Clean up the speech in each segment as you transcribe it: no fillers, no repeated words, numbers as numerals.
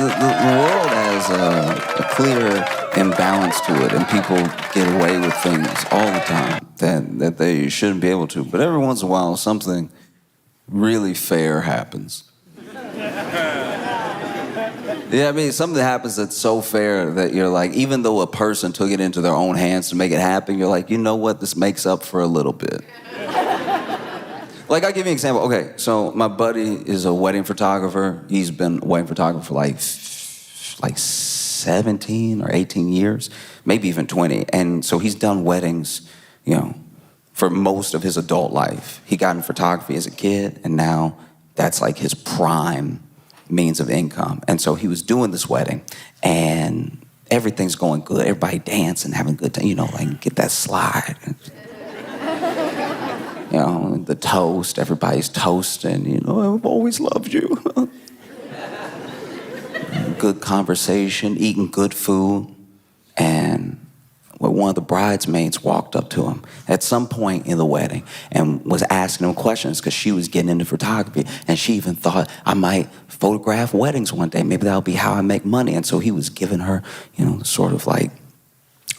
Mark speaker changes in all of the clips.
Speaker 1: the world has a clear imbalance to it, and people get away with things all the time that they shouldn't be able to. But every once in a while, something really fair happens. Yeah, I mean, something happens that's so fair that you're like, even though a person took it into their own hands to make it happen, you're like, you know what, this makes up for a little bit. Like, I'll give you an example. Okay, so my buddy is a wedding photographer. He's been a wedding photographer for like 17 or 18 years, maybe even 20. And so he's done weddings, for most of his adult life. He got in photography as a kid, and now that's like his prime means of income. And so he was doing this wedding, and everything's going good. Everybody dancing, having a good time, like get that slide. The toast, everybody's toasting, I've always loved you. Good conversation, eating good food. And one of the bridesmaids walked up to him at some point in the wedding and was asking him questions because she was getting into photography, and she even thought, I might photograph weddings one day. Maybe that'll be how I make money. And so he was giving her, sort of like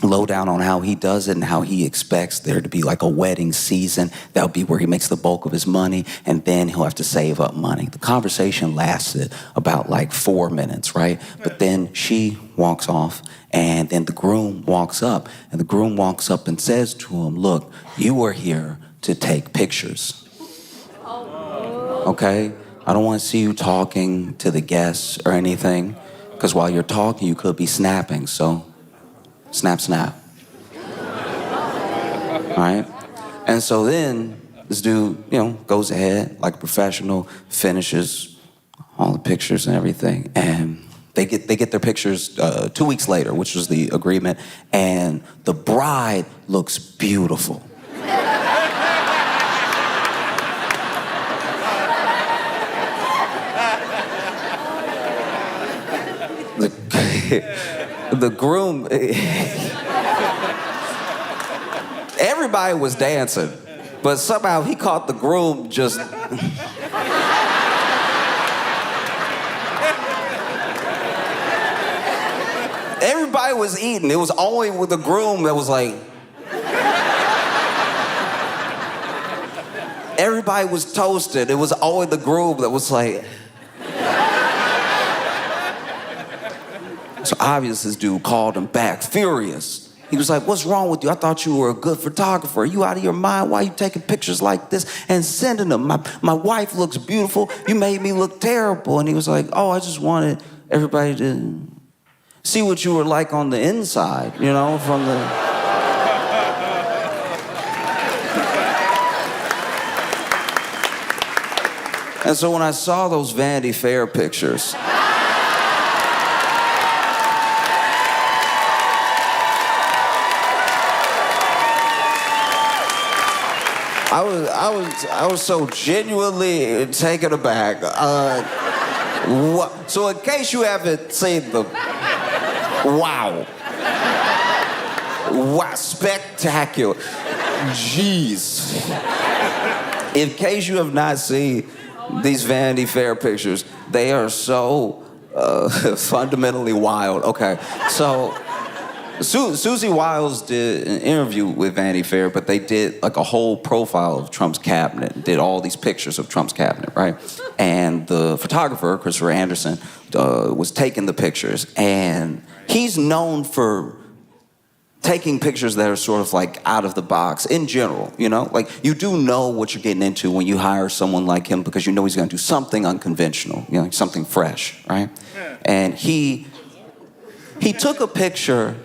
Speaker 1: lowdown on how he does it and how he expects there to be like a wedding season. That'll be where he makes the bulk of his money, and then he'll have to save up money. The conversation lasted about like 4 minutes, right? But then she walks off, and then the groom walks up, and the groom walks up and says to him, look, you are here to take pictures. Okay? I don't want to see you talking to the guests or anything, because while you're talking, you could be snapping, so snap, snap. All right? And so then this dude, goes ahead like a professional, finishes all the pictures and everything, and they get their pictures 2 weeks later, which was the agreement, and the bride looks beautiful. The groom, everybody was dancing, but somehow he caught the groom just... Everybody was eating. It was only with the groom that was like... Everybody was toasted. It was only the groom that was like... So obviously this dude called him back, furious. He was like, what's wrong with you? I thought you were a good photographer. Are you out of your mind? Why are you taking pictures like this and sending them? My wife looks beautiful. You made me look terrible. And he was like, oh, I just wanted everybody to see what you were like on the inside, from the... And so when I saw those Vanity Fair pictures, I was so genuinely taken aback. So in case you haven't seen them, wow, spectacular. Jeez. In case you have not seen these Vanity Fair pictures, they are so fundamentally wild. Okay, so Susie Wiles did an interview with Vanity Fair, but they did like a whole profile of Trump's cabinet, did all these pictures of Trump's cabinet, right? And the photographer, Christopher Anderson, was taking the pictures, and he's known for taking pictures that are sort of like out of the box in general, Like, you do know what you're getting into when you hire someone like him, because you know he's gonna do something unconventional, something fresh, right? And he took a picture.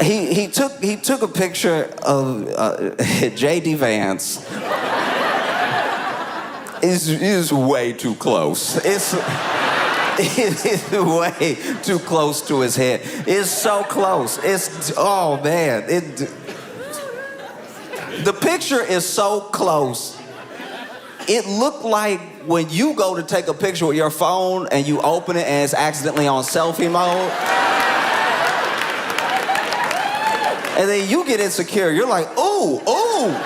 Speaker 1: He took a picture of J.D. Vance. Is way too close. It's way too close to his head. It's so close. Oh man. The picture is so close. It looked like when you go to take a picture with your phone and you open it and it's accidentally on selfie mode. And then you get insecure. You're like, ooh, ooh.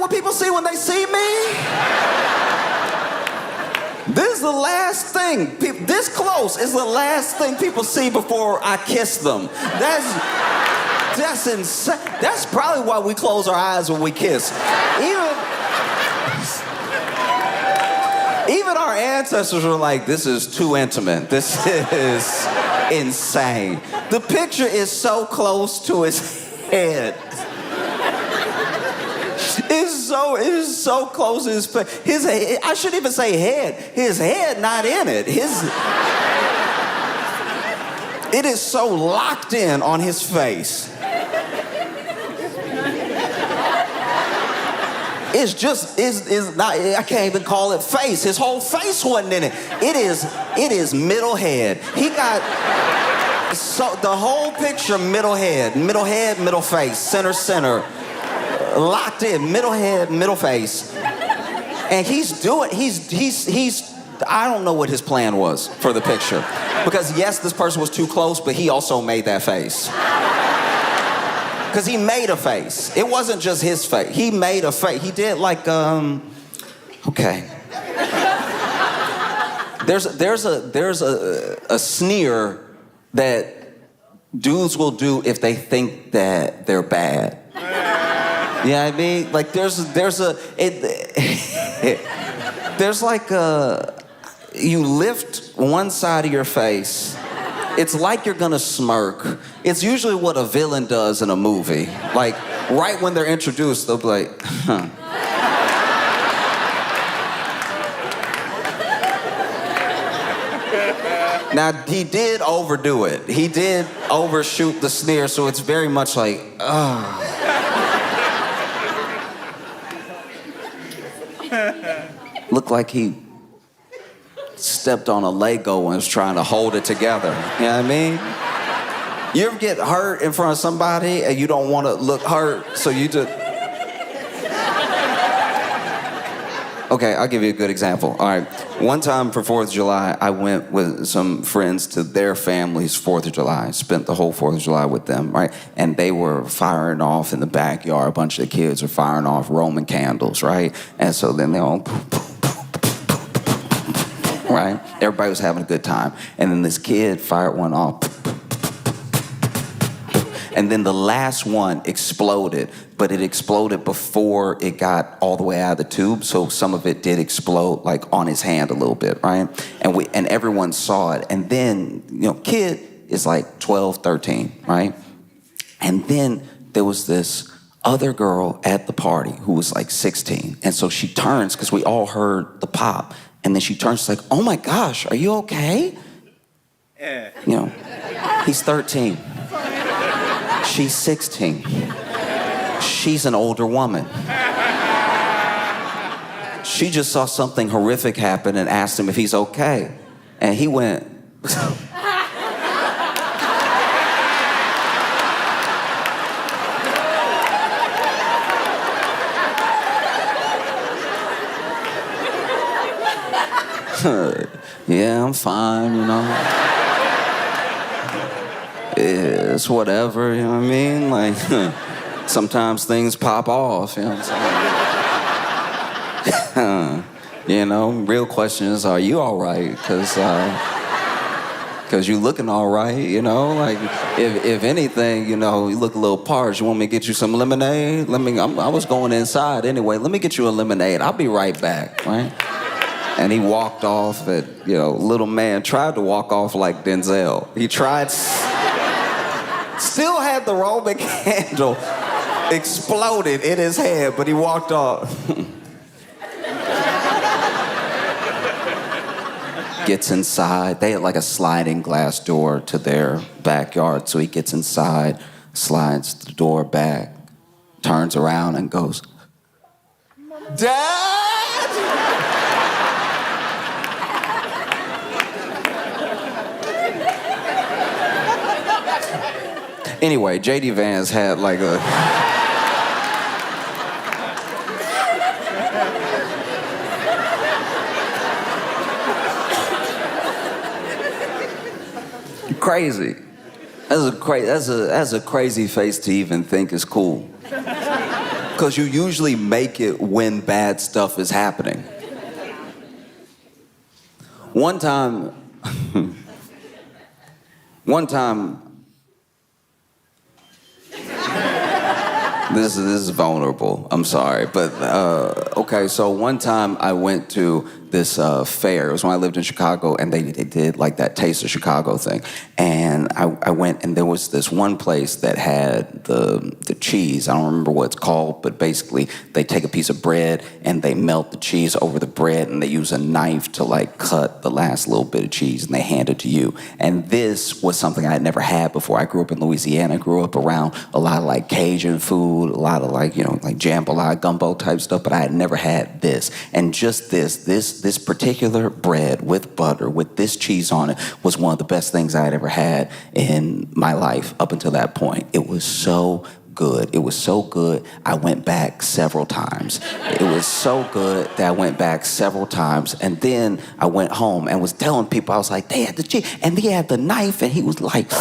Speaker 1: what people see when they see me? This is the last thing. This close is the last thing people see before I kiss them. That's insane. That's probably why we close our eyes when we kiss. Even our ancestors were like, this is too intimate. This is insane. The picture is so close to his head. It is so close to his face. His head, I shouldn't even say head. His head not in it. It is so locked in on his face. It's not, I can't even call it face. His whole face wasn't in it. It is middle head. He got, so the whole picture, middle head, middle face, center, locked in, middle head, middle face. And he's I don't know what his plan was for the picture. Because yes, this person was too close, but he also made that face. Because he made a face. It wasn't just his face. He made a face. He did like, okay. There's a sneer that dudes will do if they think that they're bad. You know what I mean? Like there's like you lift one side of your face. It's like you're gonna smirk. It's usually what a villain does in a movie. Like, right when they're introduced, they'll be like, huh. Now, he did overdo it. He did overshoot the sneer, so it's very much like, oh. Looked like he stepped on a Lego and was trying to hold it together. You know what I mean? You ever get hurt in front of somebody and you don't want to look hurt, so you just... Okay, I'll give you a good example. All right, one time for 4th of July, I went with some friends to their family's 4th of July. Spent the whole 4th of July with them, right? And they were firing off in the backyard. A bunch of the kids were firing off Roman candles, right? And so then they all... Right? Everybody was having a good time. And then this kid fired one off. And then the last one exploded, but it exploded before it got all the way out of the tube. So some of it did explode like on his hand a little bit, right? And everyone saw it. And then, kid is like 12, 13, right? And then there was this other girl at the party who was like 16. And so she turns, because we all heard the pop. And then she turns like, oh my gosh, are you okay? He's 13. She's 16. She's an older woman. She just saw something horrific happen and asked him if he's okay. And he went... Yeah, I'm fine, It's whatever, you know what I mean? Like, sometimes things pop off, you know what I'm saying? Real question is, are you all right? Because you looking all right, Like, if anything, you look a little parched. You want me to get you some lemonade? I was going inside anyway. Let me get you a lemonade. I'll be right back, right? And he walked off little man tried to walk off like Denzel. He tried, still had the Roman candle exploded in his head, but he walked off. Gets inside. They had like a sliding glass door to their backyard, so he gets inside, slides the door back, turns around and goes, Dad! Anyway, J.D. Vance had like a... Crazy. That's a crazy face to even think is cool. Because you usually make it when bad stuff is happening. One time, this is vulnerable, I'm sorry, but okay, so one time I went to this fair. It was when I lived in Chicago, and they did like that Taste of Chicago thing. And I went, and there was this one place that had the cheese. I don't remember what it's called, but basically they take a piece of bread and they melt the cheese over the bread, and they use a knife to like cut the last little bit of cheese, and they hand it to you. And this was something I had never had before. I grew up in Louisiana. I grew up around a lot of like Cajun food, a lot of like, you know, like jambalaya, gumbo type stuff, but I had never had this. And just this particular bread with butter, with this cheese on it, was one of the best things I had ever had in my life up until that point. It was so good. It was so good, I went back several times. It was so good that I went back several times. And then I went home and was telling people, I was like, they had the cheese, and he had the knife, and he was like,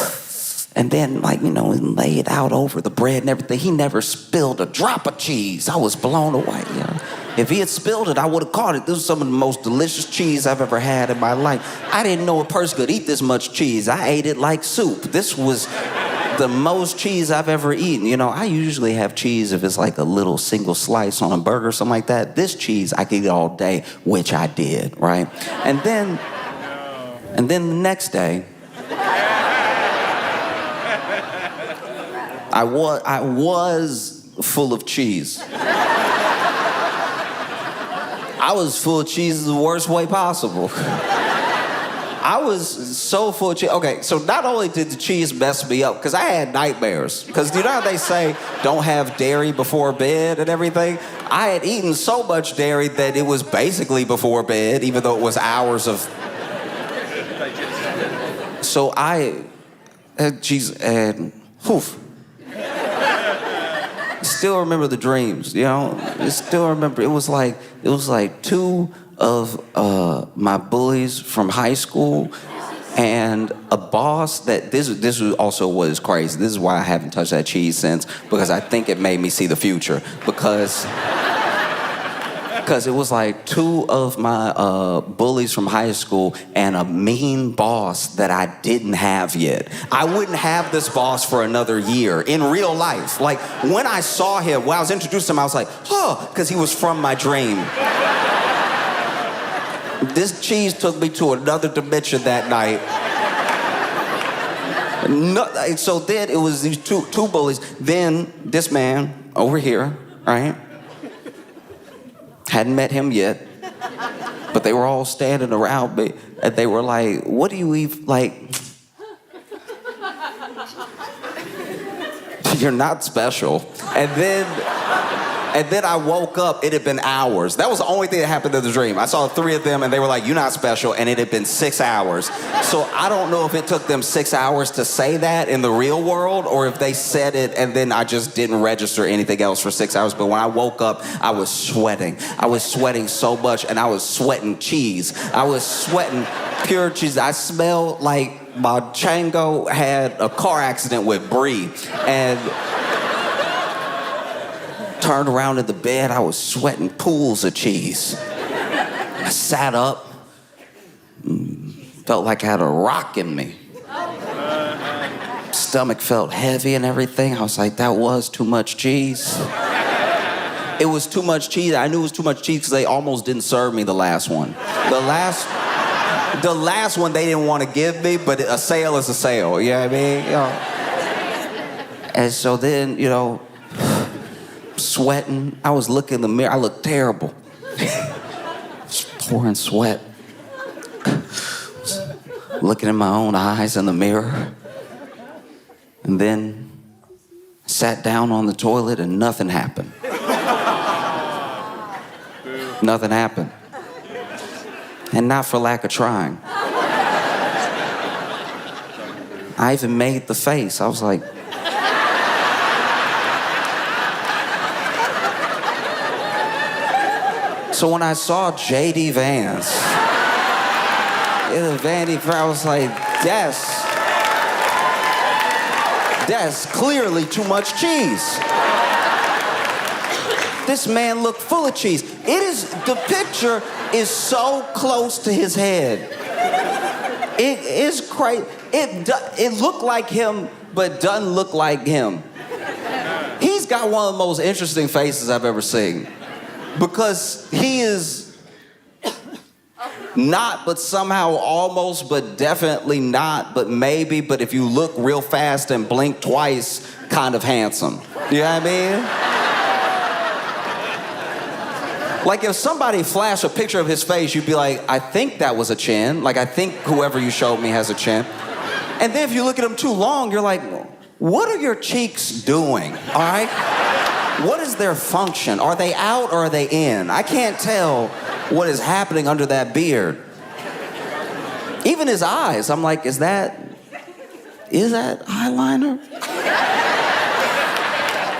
Speaker 1: and then, like, you know, lay it out over the bread and everything. He never spilled a drop of cheese. I was blown away, you know. If he had spilled it, I would have caught it. This was some of the most delicious cheese I've ever had in my life. I didn't know a person could eat this much cheese. I ate it like soup. This was the most cheese I've ever eaten. You know, I usually have cheese if it's like a little single slice on a burger or something like that. This cheese, I could eat all day, which I did, right? And then the next day, I was full of cheese. I was full of cheese the worst way possible. I was so full of cheese. Okay, so not only did the cheese mess me up, because I had nightmares. Because you know how they say, don't have dairy before bed and everything? I had eaten so much dairy that it was basically before bed, even though it was hours of... So I had cheese and... Poof. Still remember the dreams, you know? I still remember, it was like two of my bullies from high school and a boss that, this was also what is crazy. This is why I haven't touched that cheese since, because I think it made me see the future. Because it was like two of my bullies from high school and a mean boss that I didn't have yet. I wouldn't have this boss for another year in real life. Like, when I saw him, when I was introduced to him, I was like, huh, because he was from my dream. This cheese took me to another dimension that night. So then it was these two bullies. Then this man over here, right? Hadn't met him yet, but they were all standing around me, and they were like, what do you even, like, you're not special. And then I woke up, it had been hours. That was the only thing that happened in the dream. I saw three of them, and they were like, you're not special, and it had been 6 hours. So I don't know if it took them 6 hours to say that in the real world, or if they said it, and then I just didn't register anything else for 6 hours. But when I woke up, I was sweating. I was sweating so much, and I was sweating cheese. I was sweating pure cheese. I smelled like my chango had a car accident with Brie, and... turned around in the bed, I was sweating pools of cheese. I sat up, felt like I had a rock in me. Stomach felt heavy and everything. I was like, that was too much cheese. It was too much cheese. I knew it was too much cheese because they almost didn't serve me the last one. The last one they didn't want to give me, but a sale is a sale, you know what I mean? You know? And so then, you know, sweating. I was looking in the mirror. I looked terrible. Pouring sweat. Looking in my own eyes in the mirror. And then sat down on the toilet and nothing happened. Nothing happened. And not for lack of trying. I even made the face. I was like, so when I saw J.D. Vance in the Vanity Fair, I was like, that's clearly too much cheese. This man looked full of cheese. The picture is so close to his head. It is crazy. It looked like him, but doesn't look like him. He's got one of the most interesting faces I've ever seen. Because he is not, but somehow almost, but definitely not, but maybe, but if you look real fast and blink twice, kind of handsome. You know what I mean? Like if somebody flashed a picture of his face, you'd be like, I think that was a chin. Like I think whoever you showed me has a chin. And then if you look at him too long, you're like, what are your cheeks doing, all right? What is their function? Are they out or are they in? I can't tell what is happening under that beard. Even his eyes, I'm like, is that eyeliner?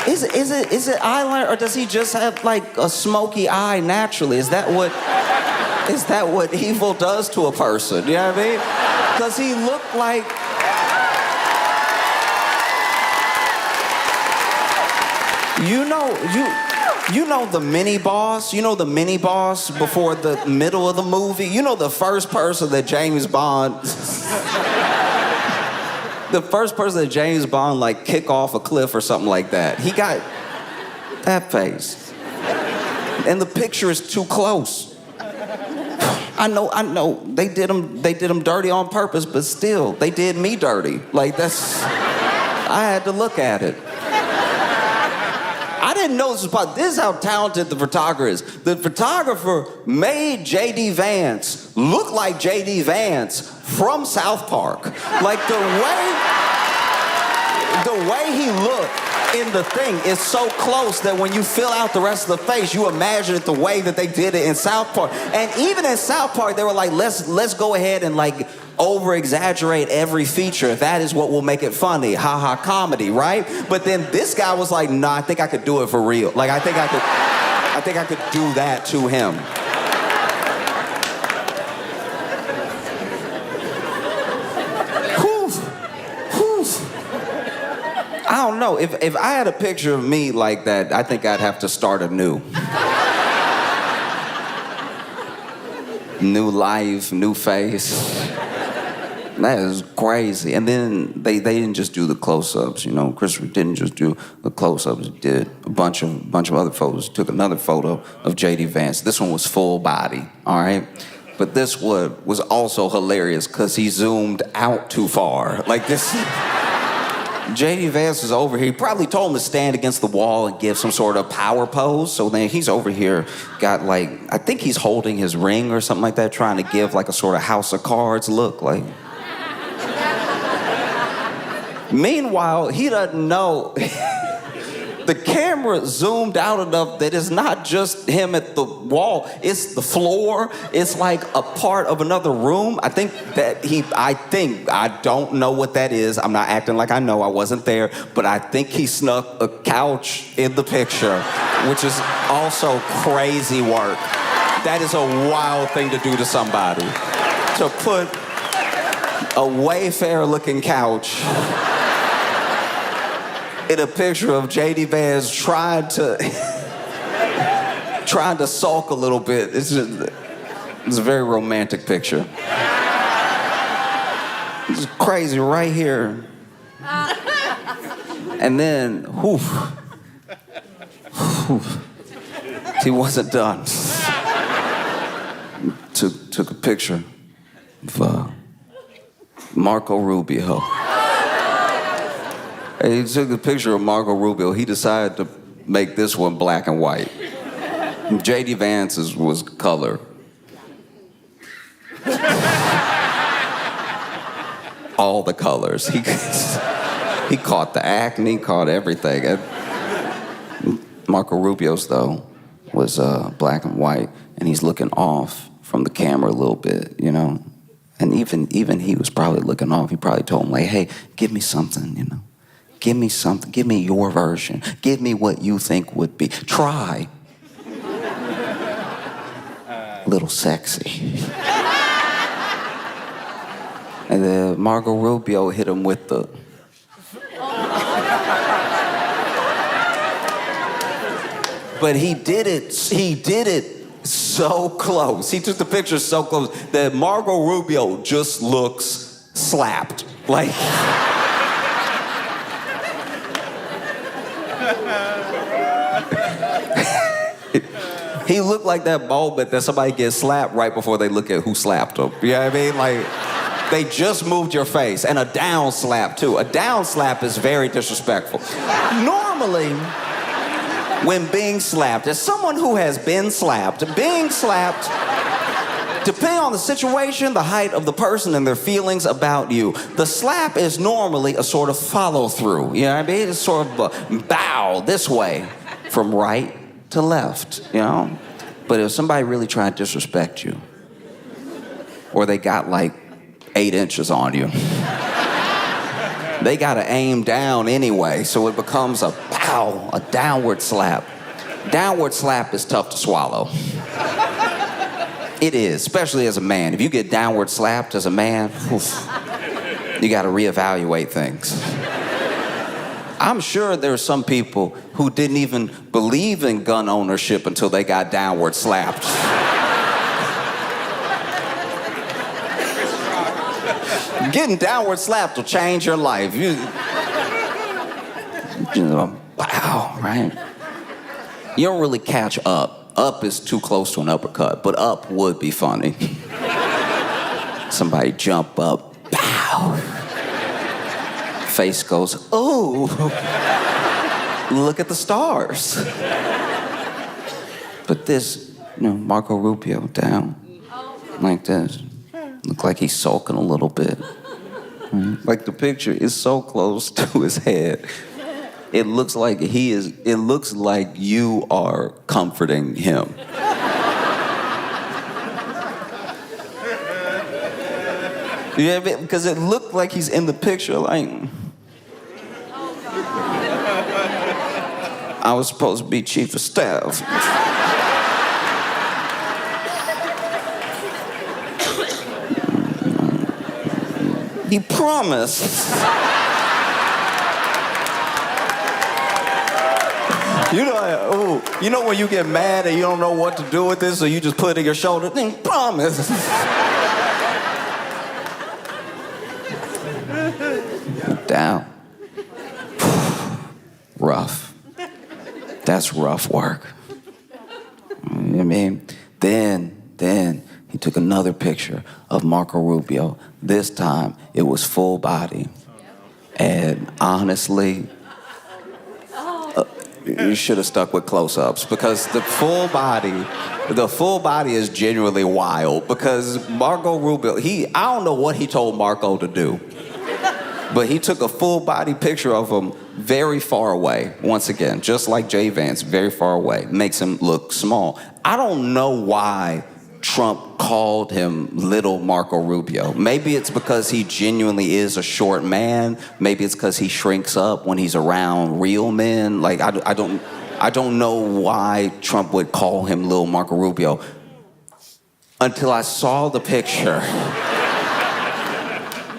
Speaker 1: Is it eyeliner, or does he just have like a smoky eye naturally? Is that what evil does to a person? You know what I mean? Does he look like... You know the mini boss? You know the mini boss before the middle of the movie? You know the first person that James Bond... the first person that James Bond like kick off a cliff or something like that. He got that face. And the picture is too close. I know. They did him dirty on purpose, but still, they did me dirty. Like I had to look at it. I didn't know this was possible. This is how talented the photographer is. The photographer made J.D. Vance look like J.D. Vance from South Park. Like the way he looked in the thing is so close that when you fill out the rest of the face, you imagine it the way that they did it in South Park. And even in South Park, they were like, let's go ahead and like over-exaggerate every feature. That is what will make it funny. Ha-ha comedy, right? But then this guy was like, nah, I think I could do it for real. Like, I think I could do that to him. I don't know. If I had a picture of me like that, I think I'd have to start anew. New life, new face. That is crazy. And then they didn't just do the close-ups, you know. Christopher didn't just do the close-ups. He did a bunch of other photos. Took another photo of J.D. Vance. This one was full body, all right? But this one was also hilarious because he zoomed out too far. Like this... J.D. Vance is over here. He probably told him to stand against the wall and give some sort of power pose. So then he's over here, got like, I think he's holding his ring or something like that, trying to give like a sort of House of Cards look. Like. Meanwhile, he doesn't know. The camera zoomed out enough that it's not just him at the wall, it's the floor. It's like a part of another room. I don't know what that is. I'm not acting like I know, I wasn't there, but I think he snuck a couch in the picture, which is also crazy work. That is a wild thing to do to somebody. To put a Wayfair-looking couch in a picture of J.D. Vance trying to sulk a little bit. It's a very romantic picture. It's crazy right here. And then, he wasn't done. Took a picture of Marco Rubio. And he took a picture of Marco Rubio. He decided to make this one black and white. J.D. Vance's was color. All the colors. He caught the acne, caught everything. And Marco Rubio's, though, was black and white, and he's looking off from the camera a little bit, you know? And even he was probably looking off. He probably told him, like, hey, give me something, you know? Give me something. Give me your version. Give me what you think would be. Try. Little sexy. And then Marco Rubio hit him with the... But he did it so close. He took the picture so close that Marco Rubio just looks slapped. Like, he looked like that moment that somebody gets slapped right before they look at who slapped them. You know what I mean? Like, they just moved your face. And a down slap, too. A down slap is very disrespectful. Normally, when being slapped, as someone who has been slapped, being slapped, depending on the situation, the height of the person, and their feelings about you, the slap is normally a sort of follow-through. You know what I mean? It's sort of a bow this way, from right to left, you know? But if somebody really tried to disrespect you, or they got like 8 inches on you, they gotta aim down anyway, so it becomes a pow, a downward slap. Downward slap is tough to swallow. It is, especially as a man. If you get downward slapped as a man, oof, you gotta reevaluate things. I'm sure there are some people who didn't even believe in gun ownership until they got downward slapped. Getting downward slapped will change your life. You know, wow, right? You don't really catch up. Up is too close to an uppercut, but up would be funny. Somebody jump up, pow. Face goes, oh, look at the stars. But this, you know, Marco Rubio down like this. Look like he's sulking a little bit. Like the picture is so close to his head. It looks like it looks like you are comforting him. Yeah, because it looked like he's in the picture like, I was supposed to be chief of staff. He promised. You know when you get mad and you don't know what to do with this, so you just put it in your shoulder? Then promise. Down. Rough. That's rough work. I mean, then he took another picture of Marco Rubio. This time, it was full body. And honestly, you should have stuck with close-ups, because the full body is genuinely wild, because Marco Rubio, I don't know what he told Marco to do, but he took a full body picture of him very far away. Once again, just like Jay Vance, very far away. Makes him look small. I don't know why Trump called him Little Marco Rubio. Maybe it's because he genuinely is a short man. Maybe it's because he shrinks up when he's around real men. Like, I don't know why Trump would call him Little Marco Rubio until I saw the picture.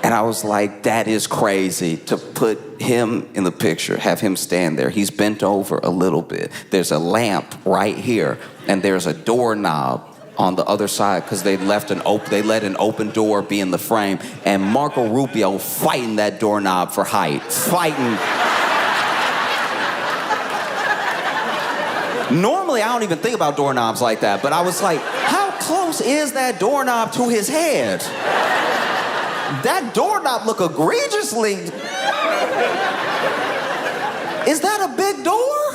Speaker 1: And I was like, that is crazy to put him in the picture, have him stand there. He's bent over a little bit. There's a lamp right here, and there's a doorknob on the other side, because they let an open door be in the frame, and Marco Rubio fighting that doorknob for height, fighting. Normally, I don't even think about doorknobs like that, but I was like, how close is that doorknob to his head? That doorknob look egregiously. Is that a big door?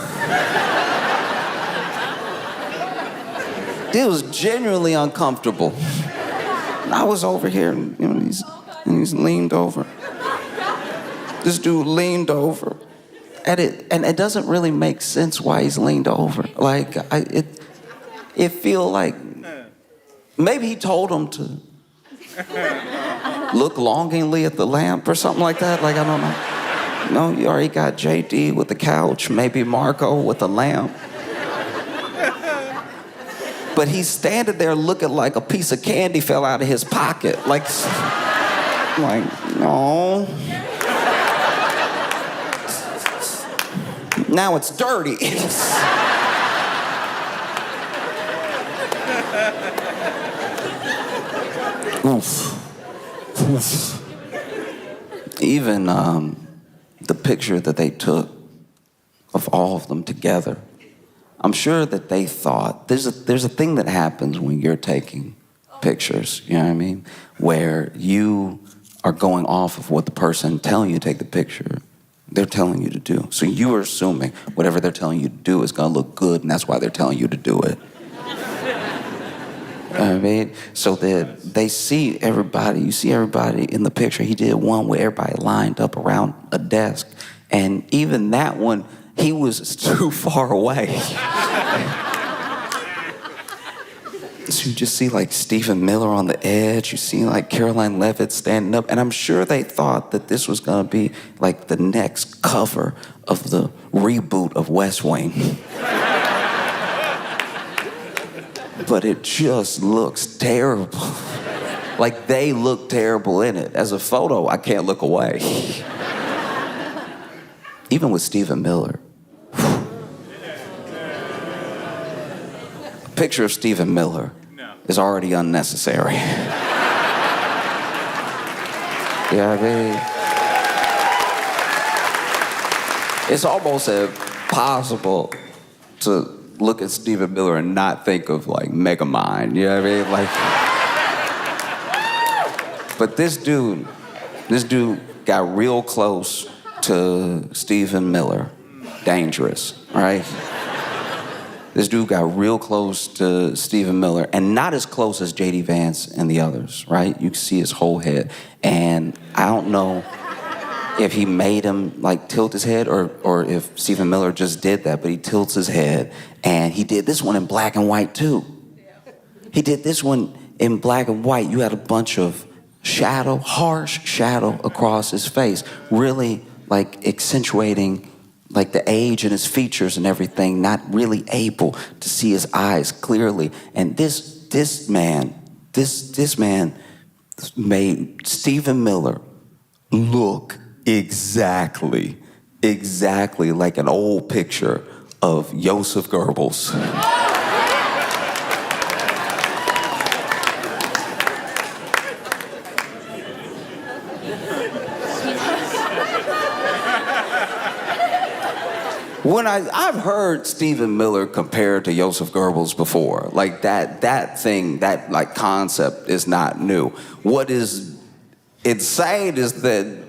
Speaker 1: It was genuinely uncomfortable. I was over here, and, you know, he's leaned over. This dude leaned over, and it doesn't really make sense why he's leaned over. Like, it feel like maybe he told him to look longingly at the lamp or something like that. Like, I don't know. No, you already got JD with the couch, maybe Marco with the lamp. But he's standing there looking like a piece of candy fell out of his pocket. Like no. Now it's dirty. Oof. Oof. Even the picture that they took of all of them together, I'm sure that they thought, there's a thing that happens when you're taking pictures, you know what I mean? Where you are going off of what the person telling you to take the picture, they're telling you to do. So you are assuming whatever they're telling you to do is gonna look good, and that's why they're telling you to do it. You know what I mean? So that they see everybody, you see everybody in the picture. He did one where everybody lined up around a desk, and even that one, he was too far away. So you just see like Stephen Miller on the edge, you see like Caroline Levitt standing up, and I'm sure they thought that this was gonna be like the next cover of the reboot of West Wing. But it just looks terrible. Like they look terrible in it. As a photo, I can't look away. Even with Stephen Miller. A picture of Stephen Miller is already unnecessary. Yeah, I mean, it's almost impossible to look at Stephen Miller and not think of like Megamind, you know what I mean? Like, but this dude got real close to Stephen Miller. Dangerous, right? This dude got real close to Stephen Miller, and not as close as J.D. Vance and the others, right? You can see his whole head. And I don't know if he made him like tilt his head or if Stephen Miller just did that, but he tilts his head. And he did this one in black and white too. He did this one in black and white. You had a bunch of shadow, harsh shadow across his face, really like accentuating like the age in his features and everything, not really able to see his eyes clearly. And this man made Stephen Miller look exactly like an old picture of Joseph Goebbels. When I've heard Stephen Miller compared to Joseph Goebbels before, like that thing, that like concept is not new. What is insane is that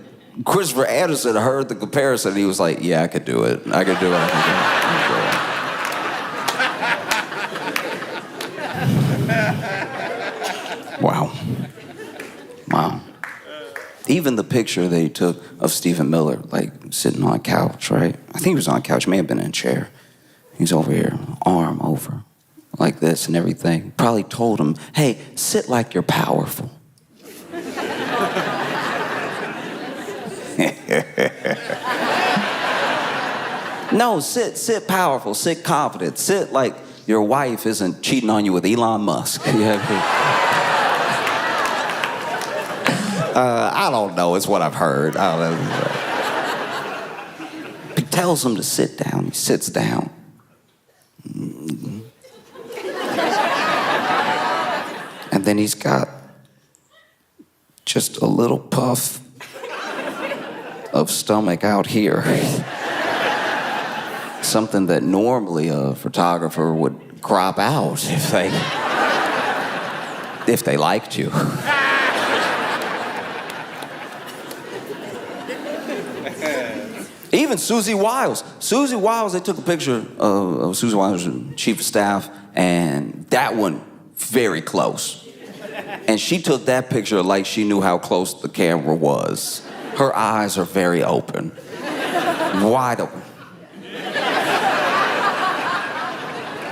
Speaker 1: Christopher Anderson heard the comparison and he was like, yeah, I could do it. I could do it. Wow. Wow. Even the picture they took of Stephen Miller, like sitting on a couch, right? I think he was on a couch, may have been in a chair. He's over here, arm over, like this and everything. Probably told him, hey, sit like you're powerful. No, sit powerful, sit confident, sit like your wife isn't cheating on you with Elon Musk. I don't know, it's what I've heard. I don't know. He tells him to sit down, he sits down. And then he's got just a little puff of stomach out here. Something that normally a photographer would crop out if they liked you. Even Susie Wiles. Susie Wiles, they took a picture of Susie Wiles, chief of staff, and that one, very close. And she took that picture like she knew how close the camera was. Her eyes are very open, wide open.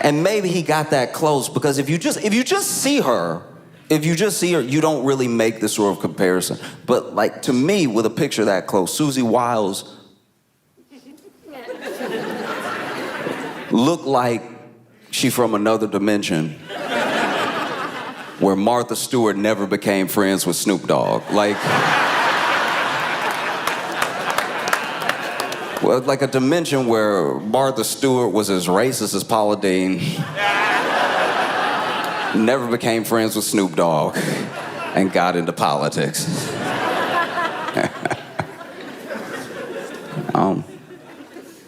Speaker 1: And maybe he got that close because if you just see her, you don't really make this sort of comparison. But like to me, with a picture that close, Susie Wiles looked like she from another dimension where Martha Stewart never became friends with Snoop Dogg. Like a dimension where Martha Stewart was as racist as Paula Deen. Never became friends with Snoop Dogg and got into politics.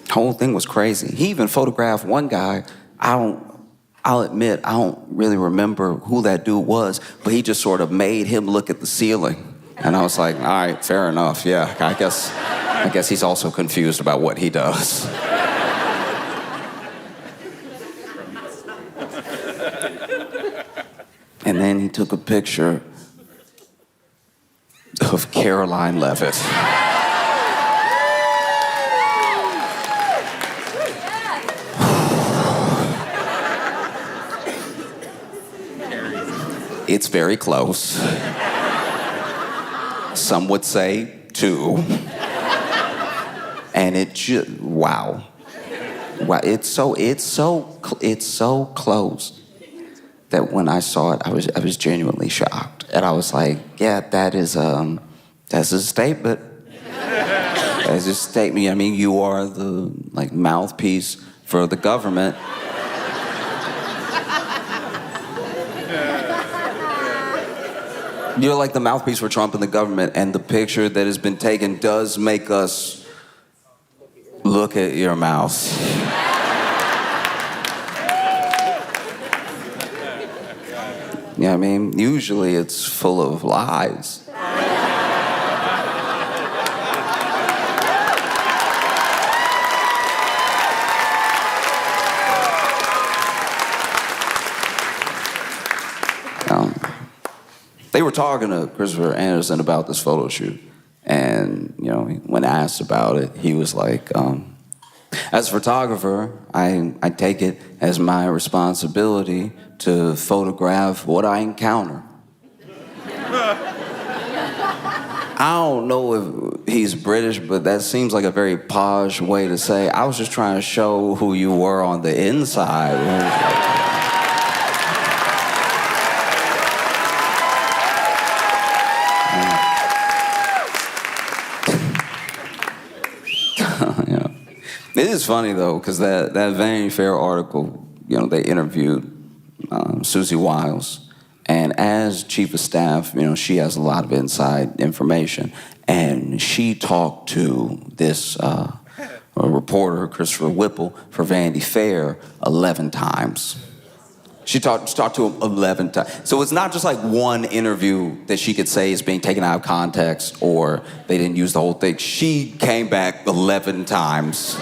Speaker 1: Whole thing was crazy. He even photographed one guy. I'll admit, I don't really remember who that dude was, but he just sort of made him look at the ceiling. And I was like, all right, fair enough. Yeah, I guess he's also confused about what he does. And then he took a picture of Caroline Levitt. It's very close. Some would say 2. And it just, wow. Wow, it's so close that when I saw it, I was genuinely shocked. And I was like, yeah, that's a statement. That's a statement. I mean, you are the mouthpiece for the government. You're like the mouthpiece for Trump and the government, and the picture that has been taken does make us look at your mouth. Yeah, I mean, usually it's full of lies. They were talking to Christopher Anderson about this photo shoot, and when asked about it, he was like, as a photographer, I take it as my responsibility to photograph what I encounter. I don't know if he's British, but that seems like a very posh way to say, I was just trying to show who you were on the inside. It is funny, though, because that Vanity Fair article, they interviewed Susie Wiles. And as chief of staff, she has a lot of inside information. And she talked to this a reporter, Christopher Whipple, for Vanity Fair 11 times. She talked to him 11 times. So it's not just like one interview that she could say is being taken out of context or they didn't use the whole thing. She came back 11 times.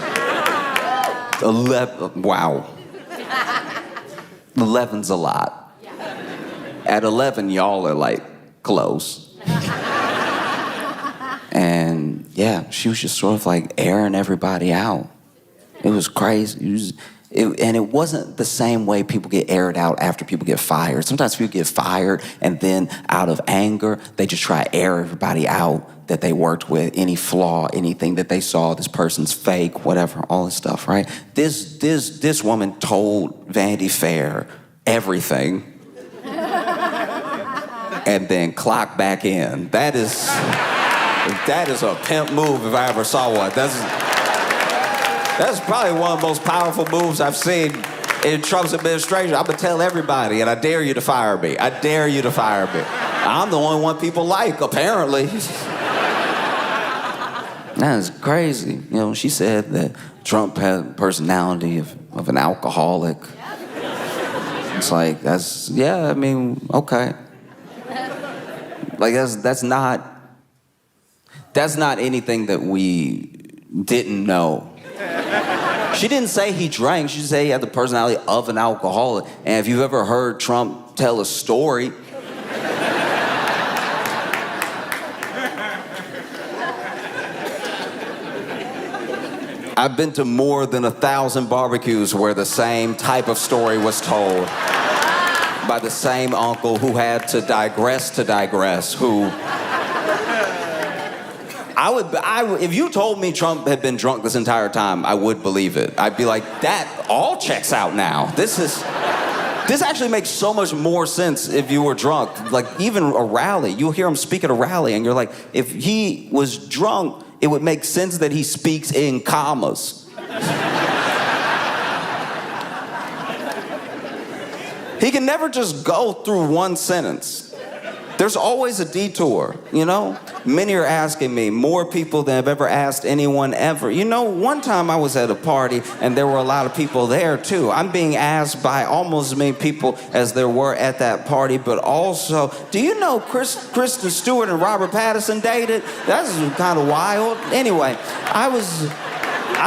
Speaker 1: 11, wow. 11's a lot. At 11, y'all are like close. And yeah, she was just sort of like airing everybody out. It was crazy. And it wasn't the same way people get aired out after people get fired. Sometimes people get fired and then out of anger, they just try to air everybody out that they worked with, any flaw, anything that they saw, this person's fake, whatever, all this stuff, right? This woman told Vanity Fair everything and then clocked back in. That is a pimp move if I ever saw one. That's probably one of the most powerful moves I've seen in Trump's administration. I'm gonna tell everybody, and I dare you to fire me. I dare you to fire me. I'm the only one people like, apparently. That is crazy. She said that Trump had the personality of an alcoholic. It's like, okay. Like, that's not anything that we didn't know. She didn't say he drank. She said he had the personality of an alcoholic. And if you've ever heard Trump tell a story, I've been to more than 1,000 barbecues where the same type of story was told by the same uncle who had to digress, who... if you told me Trump had been drunk this entire time, I would believe it. I'd be like, that all checks out now. This actually makes so much more sense if you were drunk. Like, even a rally, you'll hear him speak at a rally, and you're like, if he was drunk, it would make sense that he speaks in commas. He can never just go through one sentence. There's always a detour, you know? Many are asking me, more people than have ever asked anyone ever. You know, one time I was at a party and there were a lot of people there too. I'm being asked by almost as many people as there were at that party, but also, do you know Kristen Stewart and Robert Pattinson dated? That's kind of wild. Anyway, I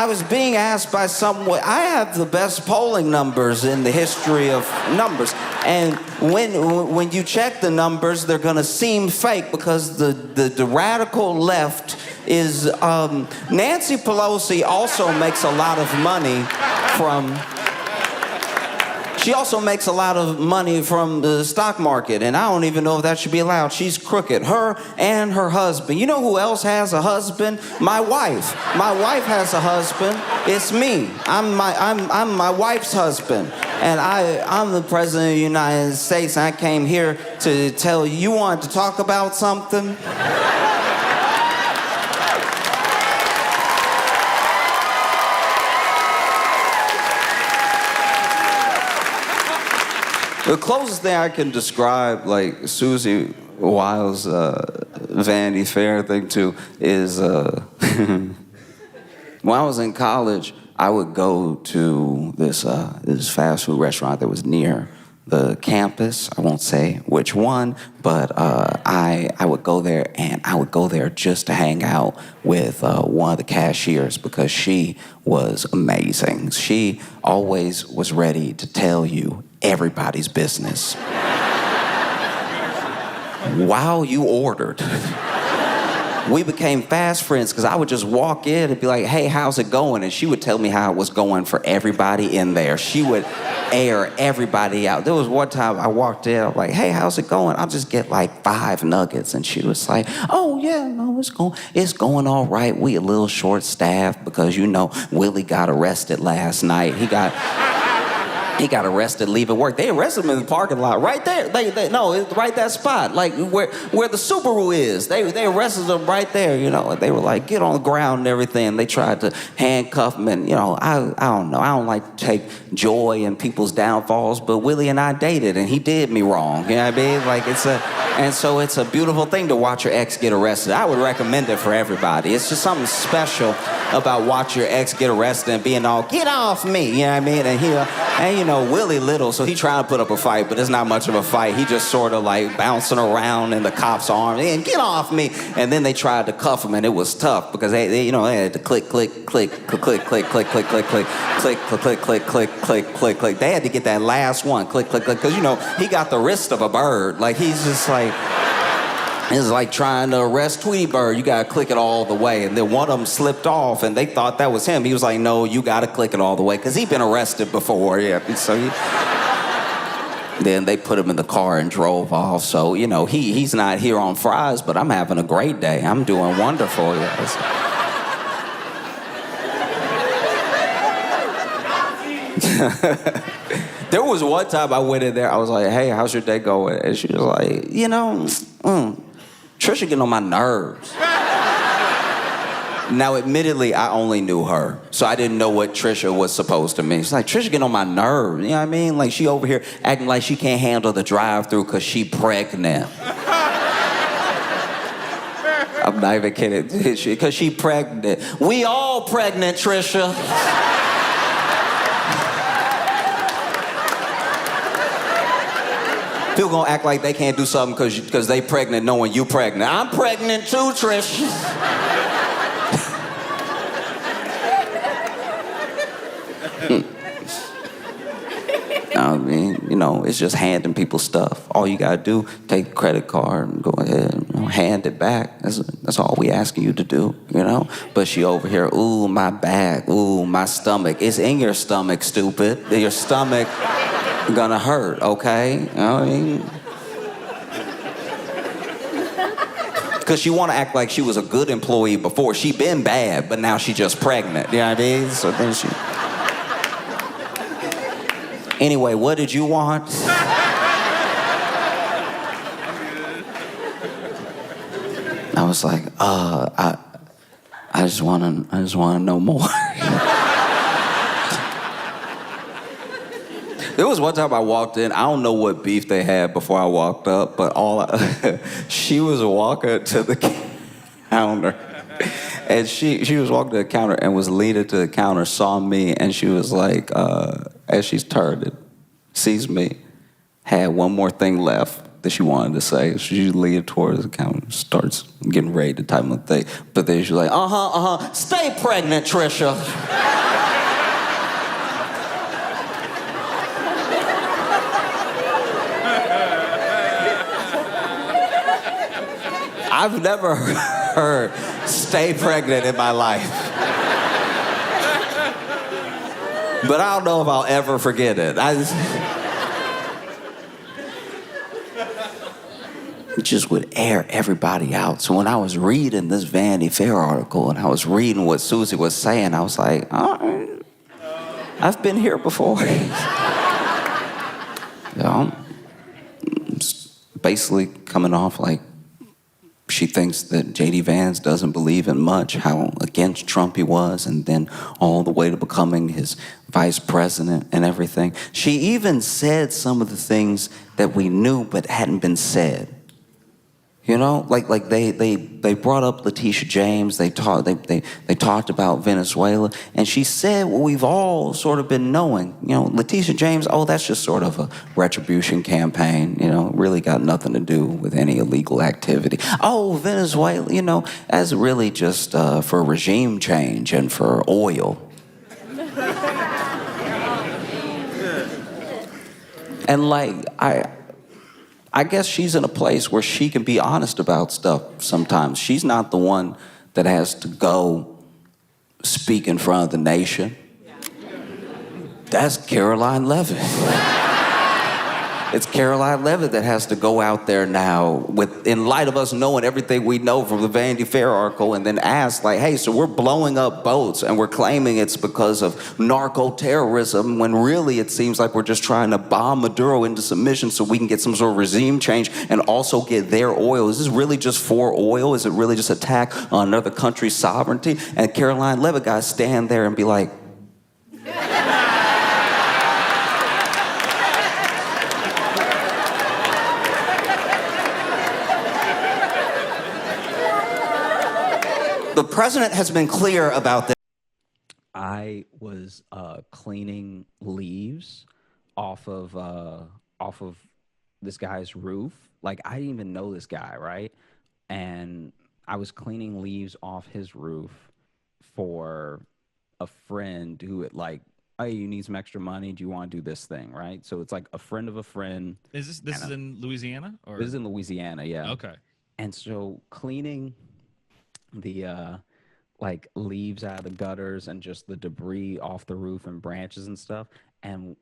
Speaker 1: was being asked by someone. I have the best polling numbers in the history of numbers. And when you check the numbers, they're going to seem fake because the radical left is... Nancy Pelosi also makes a lot of money from... She also makes a lot of money from the stock market, and I don't even know if that should be allowed. She's crooked. Her and her husband. You know who else has a husband? My wife. My wife has a husband. It's me. I'm my wife's husband. And I'm the president of the United States, and I came here to tell you wanted to talk about something? The closest thing I can describe, like, Susie Wiles' Vanity Fair thing to is, when I was in college, I would go to this fast food restaurant that was near the campus. I won't say which one, but I would go there, and I would go there just to hang out with one of the cashiers because she was amazing. She always was ready to tell you everybody's business while you ordered. We became fast friends because I would just walk in and be like, hey, how's it going? And she would tell me how it was going for everybody in there. She would air everybody out. There was one time I walked in, I'm like, hey, how's it going? I'll just get like 5 nuggets. And she was like, oh, yeah, no, it's going all right. We a little short-staffed because, you know, Willie got arrested last night. He got arrested leaving work. They arrested him in the parking lot right there. Right that spot, like where the Subaru is. They arrested him right there, you know. And they were like, get on the ground and everything. They tried to handcuff him, and you know, I don't know. I don't like to take joy in people's downfalls, but Willie and I dated, and he did me wrong. You know what I mean? Like so it's a beautiful thing to watch your ex get arrested. I would recommend it for everybody. It's just something special about watching your ex get arrested and being all, get off me. You know what I mean? And you know, Willie little, so he trying to put up a fight, but it's not much of a fight. He just sort of like bouncing around in the cop's arm and get off me. And then they tried to cuff him, and it was tough because they had to click, click, click, click, click, click, click, click, click, click, click, click, click, click, click, click, click. They had to get that last one, click, click, click, because you know he got the wrist of a bird. Like he's just like. It's like trying to arrest Tweety Bird. You gotta click it all the way. And then one of them slipped off, and they thought that was him. He was like, no, you gotta click it all the way, because he'd been arrested before. Yeah. So then they put him in the car and drove off. So, you know, he's not here on fries, but I'm having a great day. I'm doing wonderful. Yes. There was one time I went in there, I was like, hey, how's your day going? And she was like, you know, Trisha getting on my nerves. Now, admittedly, I only knew her, so I didn't know what Trisha was supposed to mean. She's like, Trisha getting on my nerves, you know what I mean? Like, she over here acting like she can't handle the drive-thru because she pregnant. I'm not even kidding, because she pregnant. We all pregnant, Trisha. People gonna act like they can't do something because they pregnant knowing you pregnant. I'm pregnant too, Trish. I mean, you know, it's just handing people stuff. All you gotta do, take a credit card and go ahead and hand it back. That's all we asking you to do, you know? But she over here, ooh, my back, ooh, my stomach. It's in your stomach, stupid. Your stomach gonna hurt, okay? You know what I mean? Because she want to act like she was a good employee before. She been bad, but now she just pregnant. You know what I mean? So then she... Anyway, what did you want? I was like, I just wanna know more. There was one time I walked in. I don't know what beef they had before I walked up, but she was walking to the counter, and she was walking to the counter and was leading to the counter, saw me, and she was like, as she's turned it, sees me, had one more thing left that she wanted to say. So she leads towards the counter, starts getting ready to type of thing, but then she's like, stay pregnant, Trisha. I've never heard stay pregnant in my life. But I don't know if I'll ever forget it. Just would air everybody out. So when I was reading this Vanity Fair article and I was reading what Susie was saying, I was like, all right, I've been here before. Basically coming off like she thinks that J.D. Vance doesn't believe in much, how against Trump he was, and then all the way to becoming his vice president and everything. She even said some of the things that we knew but hadn't been said. You know, like they brought up Letitia James. They talked about Venezuela, and she said what we've all sort of been knowing. You know, Letitia James. Oh, that's just sort of a retribution campaign. You know, really got nothing to do with any illegal activity. Oh, Venezuela. You know, that's really just for regime change and for oil. And like I guess she's in a place where she can be honest about stuff sometimes. She's not the one that has to go speak in front of the nation. That's Caroline Leavitt. It's Caroline Leavitt that has to go out there now in light of us knowing everything we know from the Vanity Fair article and then ask like, hey, so we're blowing up boats and we're claiming it's because of narco-terrorism when really it seems like we're just trying to bomb Maduro into submission so we can get some sort of regime change and also get their oil. Is this really just for oil? Is it really just attack on another country's sovereignty? And Caroline Leavitt got to stand there and be like, the president has been clear about this. I was cleaning leaves off of this guy's roof. Like, I didn't even know this guy, right? And I was cleaning leaves off his roof for a friend who had like, hey, you need some extra money? Do you want to do this thing, right? So it's like a friend of a friend.
Speaker 2: Is this is in Louisiana? Or?
Speaker 1: This is in Louisiana, yeah.
Speaker 2: Okay.
Speaker 1: And so cleaning the like leaves out of the gutters and just the debris off the roof and branches and stuff. And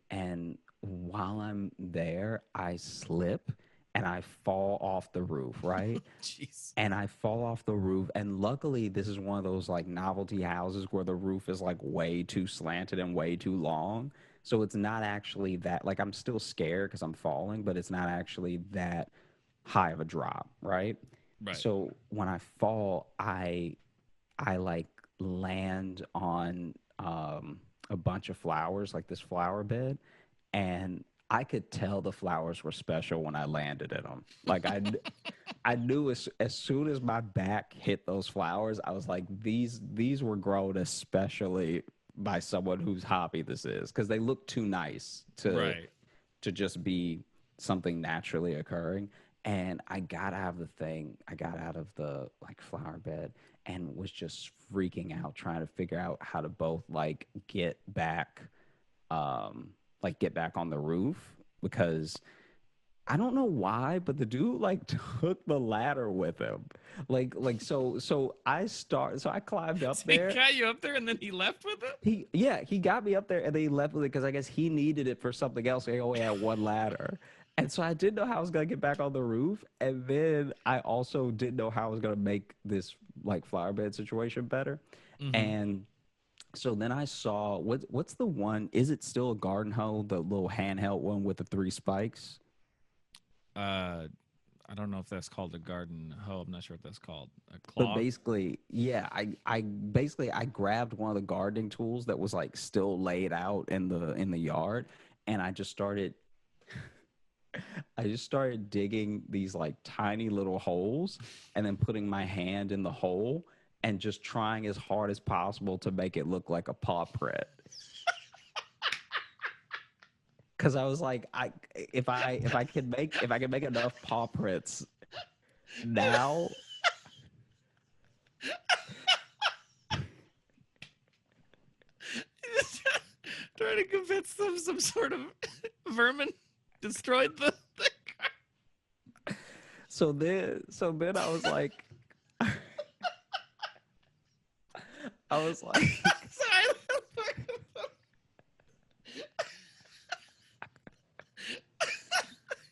Speaker 1: while I'm there, I slip and I fall off the roof, right?
Speaker 2: Jeez.
Speaker 1: And I fall off the roof. And luckily, this is one of those like novelty houses where the roof is like way too slanted and way too long. So it's not actually that, like, I'm still scared because I'm falling, but it's not actually that high of a drop, right?
Speaker 2: Right.
Speaker 1: So when I fall, I like land on a bunch of flowers, like this flower bed, and I could tell the flowers were special when I landed in them. Like I knew as soon as my back hit those flowers, I was like, these were grown especially by someone whose hobby this is, because they look too nice to just be something naturally occurring. And I got out of the thing. I got out of the like flower bed and was just freaking out, trying to figure out how to both like get back on the roof, because I don't know why, but the dude like took the ladder with him. So I climbed up there.
Speaker 2: He got you up there and then he left with it?
Speaker 1: He got me up there and then he left with it because I guess he needed it for something else. He only had one ladder. And so I didn't know how I was going to get back on the roof. And then I also didn't know how I was going to make this like flower bed situation better. Mm-hmm. And so then I saw, what's the one, is it still a garden hoe, the little handheld one with the 3 spikes?
Speaker 2: I don't know if that's called a garden hoe. I'm not sure what that's called. A claw?
Speaker 1: But basically, yeah, I grabbed one of the gardening tools that was like still laid out in the yard.
Speaker 3: and I just started digging these like tiny little holes and then putting my hand in the hole and just trying as hard as possible to make it look like a paw print. Cause I was like, if I can make enough paw prints now,
Speaker 2: Trying to convince them some sort of vermin destroyed the
Speaker 3: so then I was like, I was like,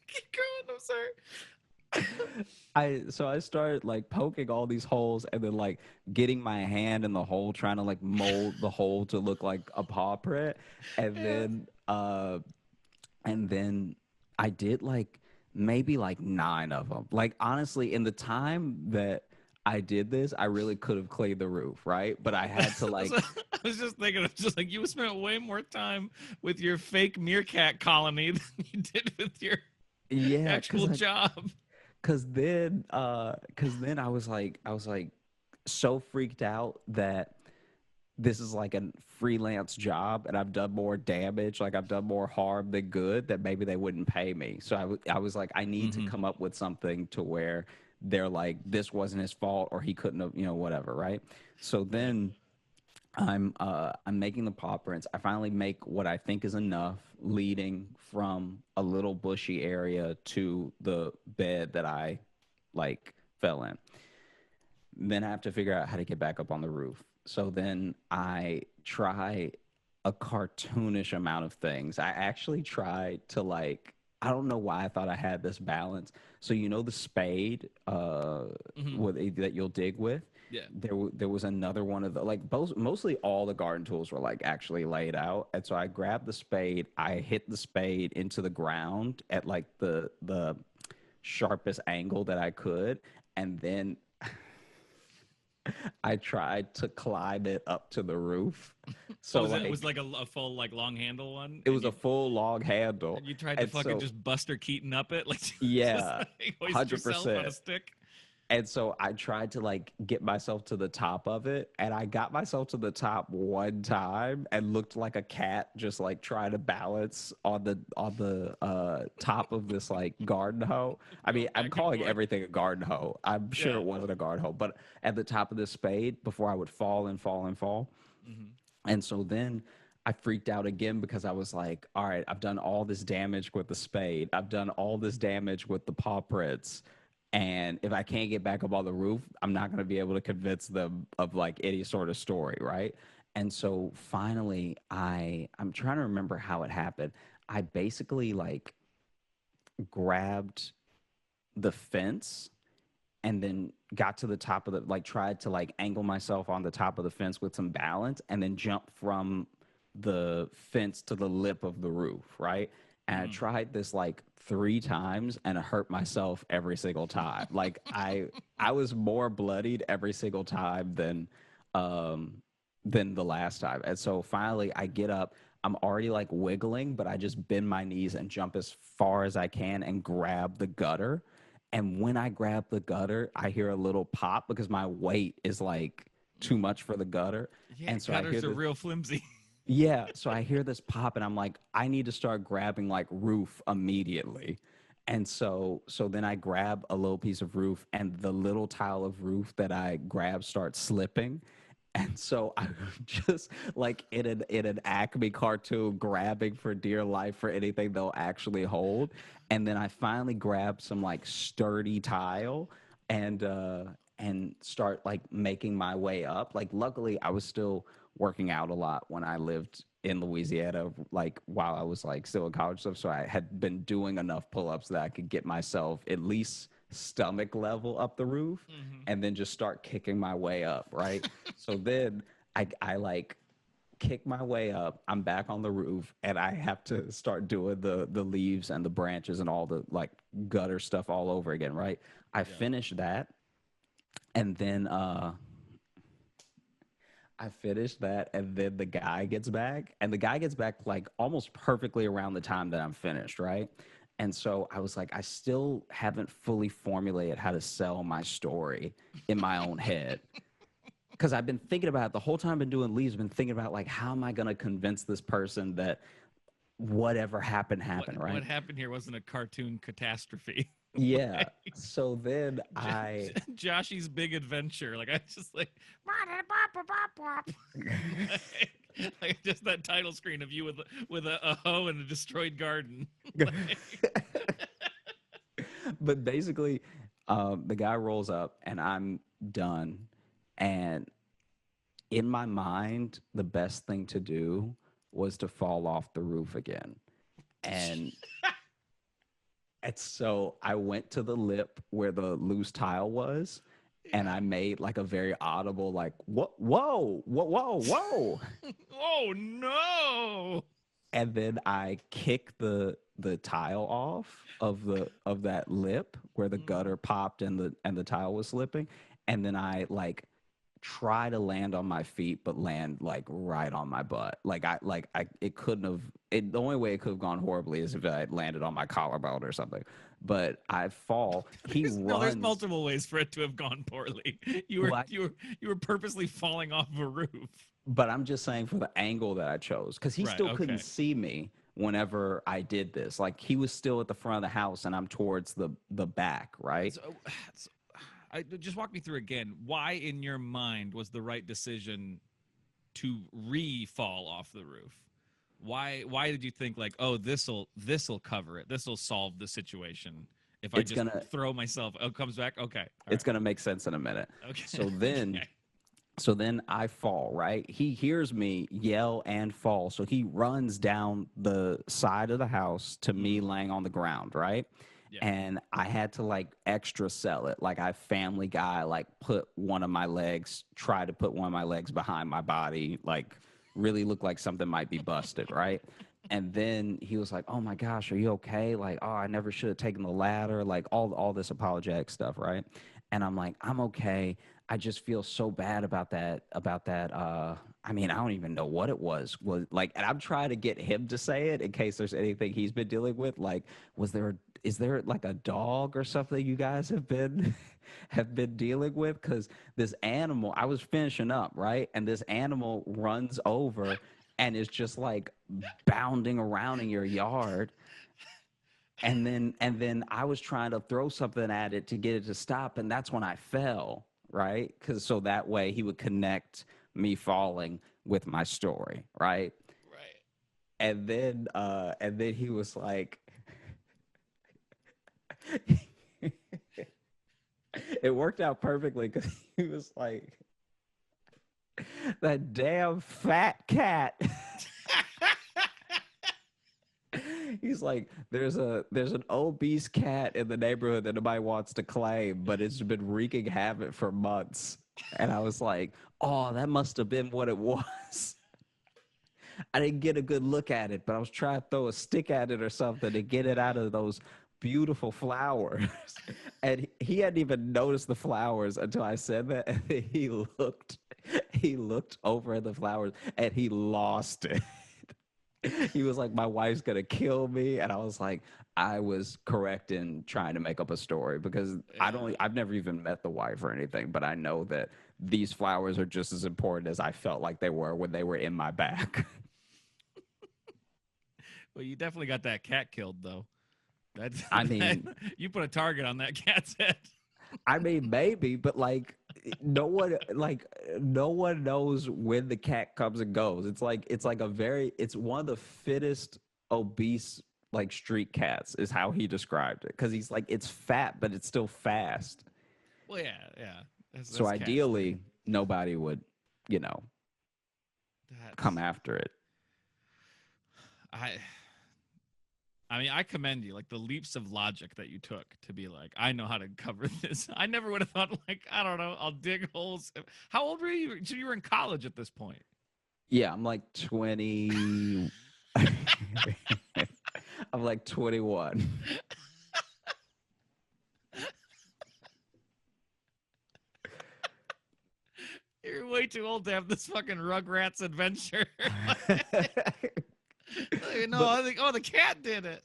Speaker 2: Keep going, I'm sorry.
Speaker 3: I started like poking all these holes and then like getting my hand in the hole, trying to like mold the hole to look like a paw print, and
Speaker 2: Yeah.
Speaker 3: then and then I did like maybe like nine of them. Like honestly, in the time that I did this, I really could have cleaned the roof, right? But I had to
Speaker 2: That's
Speaker 3: like,
Speaker 2: what- I was just thinking of just like you spent way more time with your fake meerkat colony than you did with your
Speaker 3: yeah,
Speaker 2: actual job.
Speaker 3: cause then I was like so freaked out that this is like a freelance job and I've done more damage, like I've done more harm than good, that maybe they wouldn't pay me. So I was like, I need to
Speaker 2: Mm-hmm.
Speaker 3: come up with something to where they're like, this wasn't his fault or he couldn't have, whatever, right? So
Speaker 2: Right.
Speaker 3: then I'm making the paw prints. I finally make what I think is enough, leading from a little bushy area to the bed that I like fell in. Then I have to figure out how to get back up on the roof. So then I try a cartoonish amount of things. I actually tried to like, I don't know why I thought I had this balance. So the spade
Speaker 2: Mm-hmm.
Speaker 3: that you'll dig with.
Speaker 2: Yeah.
Speaker 3: There was another one of the like both mostly all the garden tools were like actually laid out, and so I grabbed the spade. I hit the spade into the ground at like the sharpest angle that I could, and then I tried to climb it up to the roof.
Speaker 2: Oh,
Speaker 3: So
Speaker 2: was it was
Speaker 3: like
Speaker 2: like a full like long handle one,
Speaker 3: it was a full log handle.
Speaker 2: and you tried to
Speaker 3: And
Speaker 2: fucking
Speaker 3: so
Speaker 2: just Buster Keaton up it, like just
Speaker 3: yeah,
Speaker 2: like hoist yourself on
Speaker 3: 100%.
Speaker 2: a stick.
Speaker 3: And so I tried to like get myself to the top of it, and I got myself to the top one time and looked like a cat just like trying to balance on the top of this like garden hoe. I mean,
Speaker 2: Going
Speaker 3: I'm
Speaker 2: back and
Speaker 3: calling
Speaker 2: forth.
Speaker 3: everything a garden hoe. I'm sure
Speaker 2: Yeah.
Speaker 3: it wasn't a garden hoe, but at the top of this spade before I would fall and fall and fall.
Speaker 2: Mm-hmm.
Speaker 3: And so then I freaked out again because I was like, all right, I've done all this damage with the spade. I've done all this damage with the paw prints. And if I can't get back up on the roof, I'm not going to be able to convince them of like any sort of story, right? And so finally, I'm trying to remember how it happened. I basically like grabbed the fence and then got to the top of the like tried to like angle myself on the top of the fence with some balance and then jump from the fence to the lip of the roof, right? And I
Speaker 2: Mm-hmm.
Speaker 3: tried this like three times and I hurt myself every single time. Like I was more bloodied every single time um than the last time. And so finally I get up. I'm already like wiggling, but I just bend my knees and jump as far as I can and grab the gutter. And when I grab the gutter, I hear a little pop because my weight is like too much for the gutter.
Speaker 2: Yeah,
Speaker 3: And so I hear
Speaker 2: gutters are
Speaker 3: the
Speaker 2: real flimsy.
Speaker 3: yeah, so I hear this pop and I'm like, I need to start grabbing like roof immediately. And so then I grab a little piece of roof and the little tile of roof that I grab starts slipping. And so I'm just like in an Acme cartoon grabbing for dear life for anything they'll actually hold. And then I finally grab some like sturdy tile and and start like making my way up. Like luckily I was still working out a lot when I lived in Louisiana, like while I was like still in college stuff. So I had been doing enough pull-ups that I could get myself at least stomach level up the roof
Speaker 2: Mm-hmm.
Speaker 3: and then just start kicking my way up, right? So then I like kick my way up. I'm back on the roof and I have to start doing the leaves and the branches and all the like gutter stuff all over again, right? I
Speaker 2: Yeah.
Speaker 3: finish that and then I finished that, and then the guy gets back, and the guy gets back like almost perfectly around the time that I'm finished, right? And so I was like, I still haven't fully formulated how to sell my story in my own head. Because I've been thinking about it the whole time I've been doing leaves, I've been thinking about like how am I gonna convince this person that whatever happened happened,
Speaker 2: What
Speaker 3: right?
Speaker 2: happened here wasn't a cartoon catastrophe.
Speaker 3: Yeah.
Speaker 2: Like,
Speaker 3: So then I
Speaker 2: Joshy's big adventure. Like I just like, like just that title screen of you with a hoe and a destroyed garden. Like,
Speaker 3: but basically, the guy rolls up and I'm done. And in my mind, the best thing to do was to fall off the roof again. And so I went to the lip where the loose tile was, and I made like a very audible, like, whoa, whoa, whoa, whoa, whoa.
Speaker 2: oh no!
Speaker 3: And then I kicked the tile off of that lip where the gutter popped and the tile was slipping, and then I like try to land on my feet but land like right on my butt. Like I it couldn't have it the only way it could have gone horribly is if I had landed on my collarbone or something. But I fall. He
Speaker 2: There's
Speaker 3: runs.
Speaker 2: multiple ways for it to have gone poorly. You were
Speaker 3: Well,
Speaker 2: you were purposely falling off a roof.
Speaker 3: but I'm just saying for the angle that I chose, because he
Speaker 2: Right.
Speaker 3: still
Speaker 2: Okay.
Speaker 3: couldn't see me whenever I did this. Like he was still at the front of the house and I'm towards the back, right?
Speaker 2: So, just walk me through again. Why, in your mind, was the right decision to re-fall off the roof? Why did you think like, oh, this'll cover it. This'll solve the situation if I
Speaker 3: It's
Speaker 2: just
Speaker 3: gonna
Speaker 2: throw myself? Oh, it comes back. Okay. All
Speaker 3: it's
Speaker 2: right.
Speaker 3: gonna make sense in a minute.
Speaker 2: Okay.
Speaker 3: So then
Speaker 2: Okay.
Speaker 3: so then I fall, right? He hears me yell and fall. So he runs down the side of the house to me laying on the ground, right?
Speaker 2: Yeah.
Speaker 3: And I had to like extra sell it. Like I Family Guy, like try to put one of my legs behind my body, like really look like something might be busted, right? And then he was like, "Oh my gosh, are you okay?" Like, "Oh, I never should have taken the ladder." Like all this apologetic stuff, right? And I'm like, "I'm okay. I just feel so bad about that. I mean, I don't even know what it was like, and I'm trying to get him to say it in case there's anything he's been dealing with. Like, is there like a dog or something you guys have been have been dealing with? Because this animal, I was finishing up, right? And this animal runs over and is just like bounding around in your yard. And then I was trying to throw something at it to get it to stop, and that's when I fell, right? Because so that way he would connect me falling with my story, right?
Speaker 2: Right.
Speaker 3: And then he was like, it worked out perfectly because he was like, that damn fat cat. He's like, there's an obese cat in the neighborhood that nobody wants to claim, but it's been wreaking havoc for months. And I was like, oh, that must have been what it was. I didn't get a good look at it, but I was trying to throw a stick at it or something to get it out of those beautiful flowers. And he hadn't even noticed the flowers until I said that. And then he looked over at the flowers and he lost it. He was like, my wife's gonna kill me. And I was like, I was correct in trying to make up a story because I've never even met the wife or anything, but I know that these flowers are just as important as I felt like they were when they were in my back.
Speaker 2: Well, you definitely got that cat killed though. That's
Speaker 3: I mean,
Speaker 2: you put a target on that cat's head.
Speaker 3: maybe, but no one knows when the cat comes and goes. It's one of the fittest obese like street cats is how he described it because he's like it's fat but it's still fast.
Speaker 2: Well, yeah, yeah.
Speaker 3: So
Speaker 2: That's cat stuff.
Speaker 3: ideally nobody would, come
Speaker 2: That's
Speaker 3: after it.
Speaker 2: I. I mean, I commend you, like the leaps of logic that you took to be like, I know how to cover this. I never would have thought, like, I don't know, I'll dig holes. How old were you? So you were in college at this point.
Speaker 3: Yeah, I'm like 20. I'm like 21.
Speaker 2: What way too old to have this fucking Rugrats adventure. No, I think, oh, the cat did it.